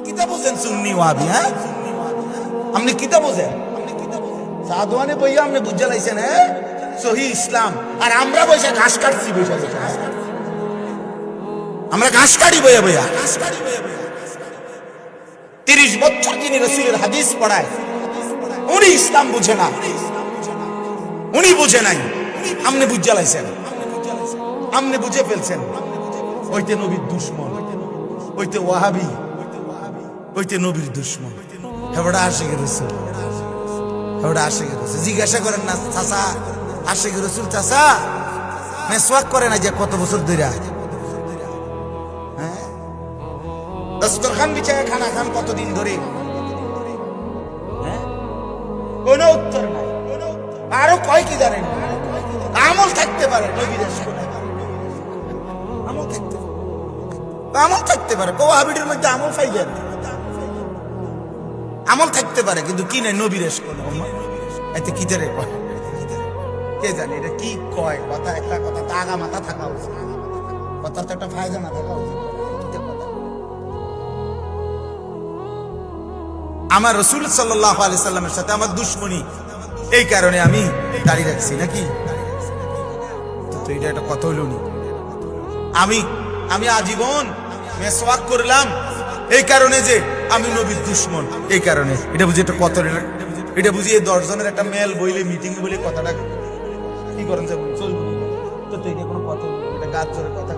কিতা বোঝেন সুন্নি ওয়াহাবি? হ্যাঁ, আপনি কিতা বোঝেন? সাদওয়ানে বইয়া আপনি বুঝা লাইছেন হ্যাঁ সহি ইসলাম, আর আমরা বসে ঘাস কাটছি, বসে বসে আমরা ঘাস কাটি বইয়া বইয়া। 30 বছর যিনি রাসূলের হাদিস পড়ায়, উনি ইসলাম বুঝে না, উনি বুঝে নাই, আপনি বুঝা লাইছেন, আপনি বুঝে ফেলছেন। ওইতে নবীর দুশ্মন, ওইতে ওয়াহাবি, ওইতে নবীর দুশ্মন। হেবড়া আশিকের রাসূল, হেবড়া আশিকের রাসূল। জিজ্ঞাসা করেন না চাচা, আশিকের রাসূল চাচা মেসওয়াক করে না যে কত বছর ধরে? হ্যাঁ, দস্তরখান বিছায় খানা খান কতদিন ধরে? হ্যাঁ, কোনো উত্তর নাই। আরো কয় কি জানেন, আমল থাকতে পারে, নবীর আমল থাকতে, আমল থাকতে পারে। ওয়াহাবিদের মধ্যে আমল পাইবেন, আমল থাকতে পারে, কিন্তু কি নাই নবীর এতে কি জানে কয়, কে জানে এটা কি কয়? কথা একটা কথা তো আগা মাথা থাকা উচিত, কথা তো একটা ফায়দা না থাকা উচিত। আমার রাসূল সাল্লাল্লাহু আলাইহি সাল্লামের সাথে আমার দুশমনি, এই কারণে আমি দাড়ি রাখছি নাকি? তো এটা একটা কথা হইল নি? আমি আজীবন মেসওয়াক করলাম এই কারণে যে আমি নবীর দুশমন, এই কারণে। এটা বুঝি একটা কথা, এটা বুঝি এই 10 জনের একটা মেল বইলে, মিটিং বলে কথাটা কি করেন যে চলবে তো, এটা কোনো কথা, এটা গাছ জোরে কথা,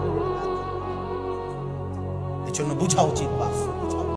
এই জন্য বুঝা উচিত বাপ।